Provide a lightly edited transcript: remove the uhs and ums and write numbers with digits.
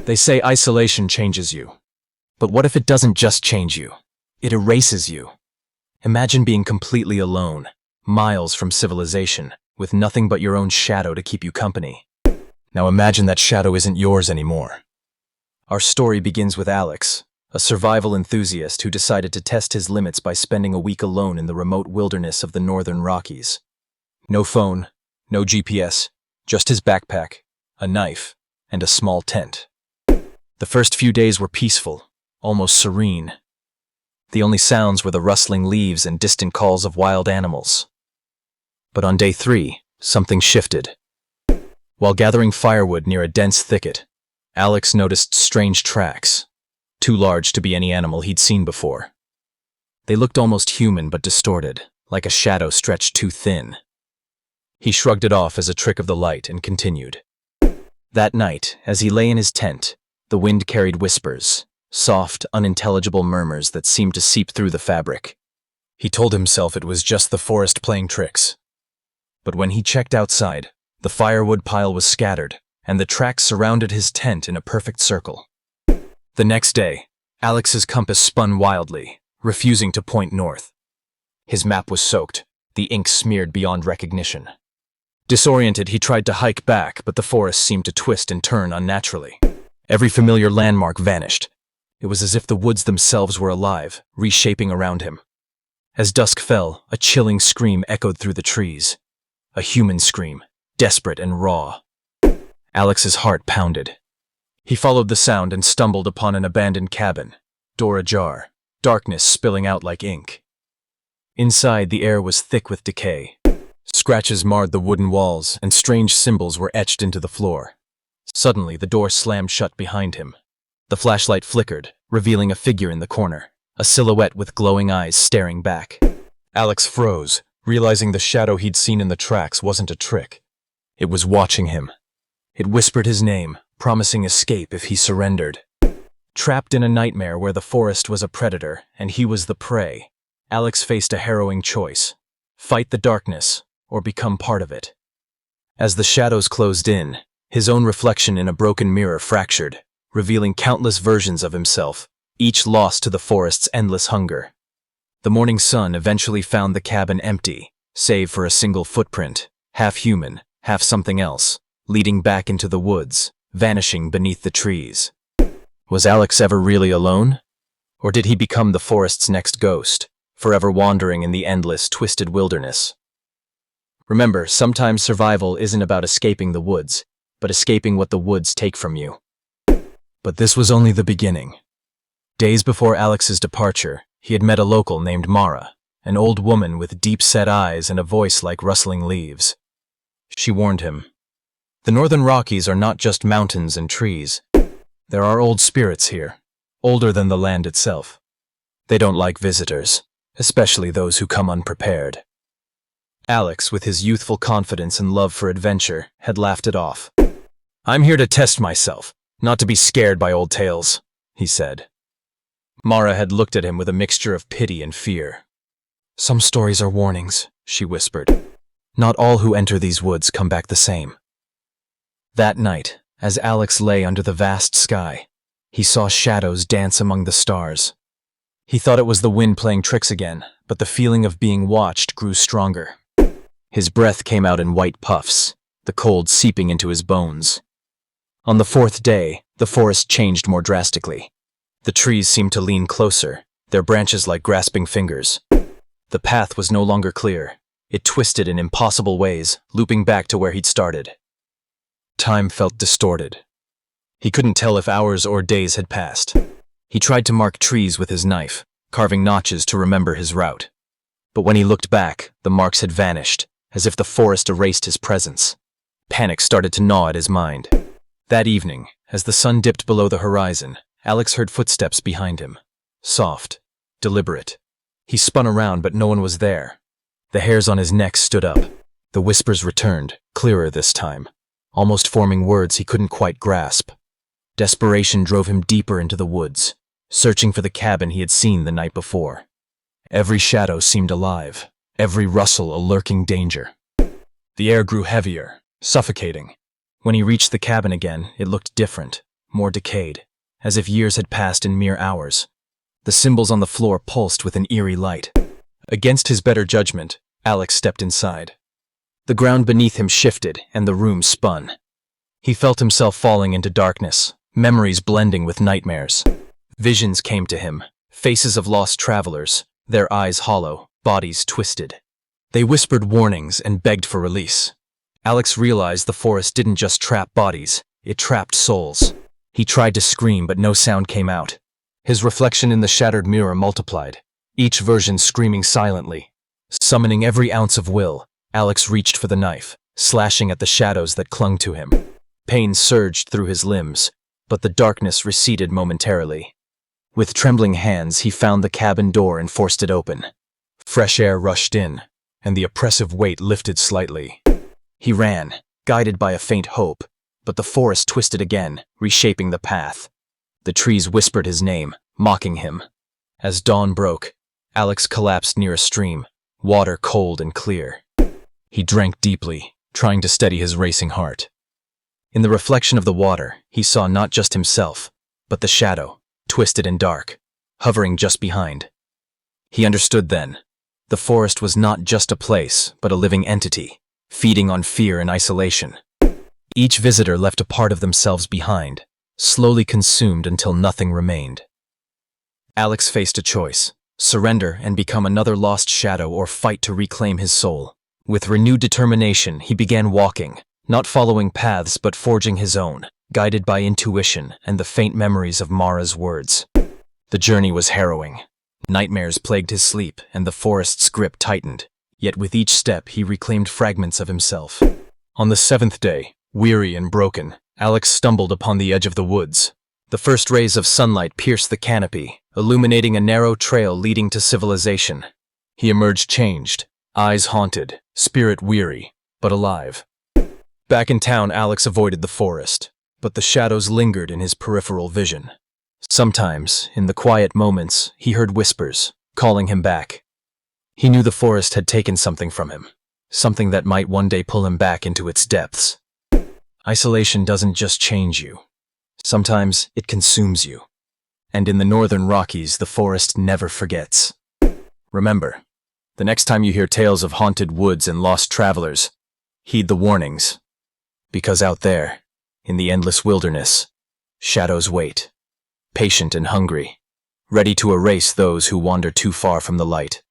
They say isolation changes you. But what if it doesn't just change you? It erases you. Imagine being completely alone, miles from civilization, with nothing but your own shadow to keep you company. Now imagine that shadow isn't yours anymore. Our story begins with Alex, a survival enthusiast who decided to test his limits by spending a week alone in the remote wilderness of the Northern Rockies. No phone, no GPS, just his backpack, a knife, and a small tent. The first few days were peaceful, almost serene. The only sounds were the rustling leaves and distant calls of wild animals. But on day 3, something shifted. While gathering firewood near a dense thicket, Alex noticed strange tracks, too large to be any animal he'd seen before. They looked almost human but distorted, like a shadow stretched too thin. He shrugged it off as a trick of the light and continued. That night, as he lay in his tent, the wind carried whispers, soft, unintelligible murmurs that seemed to seep through the fabric. He told himself it was just the forest playing tricks. But when he checked outside, the firewood pile was scattered, and the tracks surrounded his tent in a perfect circle. The next day, Alex's compass spun wildly, refusing to point north. His map was soaked, the ink smeared beyond recognition. Disoriented, he tried to hike back, but the forest seemed to twist and turn unnaturally. Every familiar landmark vanished. It was as if the woods themselves were alive, reshaping around him. As dusk fell, a chilling scream echoed through the trees. A human scream, desperate and raw. Alex's heart pounded. He followed the sound and stumbled upon an abandoned cabin, door ajar, darkness spilling out like ink. Inside, the air was thick with decay. Scratches marred the wooden walls, and strange symbols were etched into the floor. Suddenly, the door slammed shut behind him. The flashlight flickered, revealing a figure in the corner, a silhouette with glowing eyes staring back. Alex froze, realizing the shadow he'd seen in the tracks wasn't a trick. It was watching him. It whispered his name, promising escape if he surrendered. Trapped in a nightmare where the forest was a predator and he was the prey, Alex faced a harrowing choice: fight the darkness or become part of it. As the shadows closed in, his own reflection in a broken mirror fractured, revealing countless versions of himself, each lost to the forest's endless hunger. The morning sun eventually found the cabin empty, save for a single footprint, half human, half something else, leading back into the woods, vanishing beneath the trees. Was Alex ever really alone? Or did he become the forest's next ghost, forever wandering in the endless, twisted wilderness? Remember, sometimes survival isn't about escaping the woods, but escaping what the woods take from you. But this was only the beginning. Days before Alex's departure, he had met a local named Mara, an old woman with deep-set eyes and a voice like rustling leaves. She warned him, "The Northern Rockies are not just mountains and trees. There are old spirits here, older than the land itself. They don't like visitors, especially those who come unprepared." Alex, with his youthful confidence and love for adventure, had laughed it off. "I'm here to test myself, not to be scared by old tales," he said. Mara had looked at him with a mixture of pity and fear. "Some stories are warnings," she whispered. "Not all who enter these woods come back the same." That night, as Alex lay under the vast sky, he saw shadows dance among the stars. He thought it was the wind playing tricks again, but the feeling of being watched grew stronger. His breath came out in white puffs, the cold seeping into his bones. On the 4th day, the forest changed more drastically. The trees seemed to lean closer, their branches like grasping fingers. The path was no longer clear. It twisted in impossible ways, looping back to where he'd started. Time felt distorted. He couldn't tell if hours or days had passed. He tried to mark trees with his knife, carving notches to remember his route. But when he looked back, the marks had vanished, as if the forest erased his presence. Panic started to gnaw at his mind. That evening, as the sun dipped below the horizon, Alex heard footsteps behind him. Soft, deliberate. He spun around, but no one was there. The hairs on his neck stood up. The whispers returned, clearer this time, almost forming words he couldn't quite grasp. Desperation drove him deeper into the woods, searching for the cabin he had seen the night before. Every shadow seemed alive, every rustle a lurking danger. The air grew heavier, suffocating. When he reached the cabin again, it looked different, more decayed, as if years had passed in mere hours. The symbols on the floor pulsed with an eerie light. Against his better judgment, Alex stepped inside. The ground beneath him shifted, and the room spun. He felt himself falling into darkness, memories blending with nightmares. Visions came to him, faces of lost travelers, their eyes hollow, bodies twisted. They whispered warnings and begged for release. Alex realized the forest didn't just trap bodies, it trapped souls. He tried to scream, but no sound came out. His reflection in the shattered mirror multiplied, each version screaming silently. Summoning every ounce of will, Alex reached for the knife, slashing at the shadows that clung to him. Pain surged through his limbs, but the darkness receded momentarily. With trembling hands, he found the cabin door and forced it open. Fresh air rushed in, and the oppressive weight lifted slightly. He ran, guided by a faint hope, but the forest twisted again, reshaping the path. The trees whispered his name, mocking him. As dawn broke, Alex collapsed near a stream, water cold and clear. He drank deeply, trying to steady his racing heart. In the reflection of the water, he saw not just himself, but the shadow, twisted and dark, hovering just behind. He understood then. The forest was not just a place, but a living entity, feeding on fear and isolation. Each visitor left a part of themselves behind, slowly consumed until nothing remained. Alex faced a choice: surrender and become another lost shadow, or fight to reclaim his soul. With renewed determination, he began walking, not following paths but forging his own, guided by intuition and the faint memories of Mara's words. The journey was harrowing. Nightmares plagued his sleep, and the forest's grip tightened. Yet with each step, he reclaimed fragments of himself. On the 7th day, weary and broken, Alex stumbled upon the edge of the woods. The first rays of sunlight pierced the canopy, illuminating a narrow trail leading to civilization. He emerged changed, eyes haunted, spirit weary, but alive. Back in town, Alex avoided the forest, but the shadows lingered in his peripheral vision. Sometimes, in the quiet moments, he heard whispers, calling him back. He knew the forest had taken something from him, something that might one day pull him back into its depths. Isolation doesn't just change you. Sometimes it consumes you. And in the Northern Rockies, the forest never forgets. Remember, the next time you hear tales of haunted woods and lost travelers, heed the warnings. Because out there, in the endless wilderness, shadows wait, patient and hungry, ready to erase those who wander too far from the light.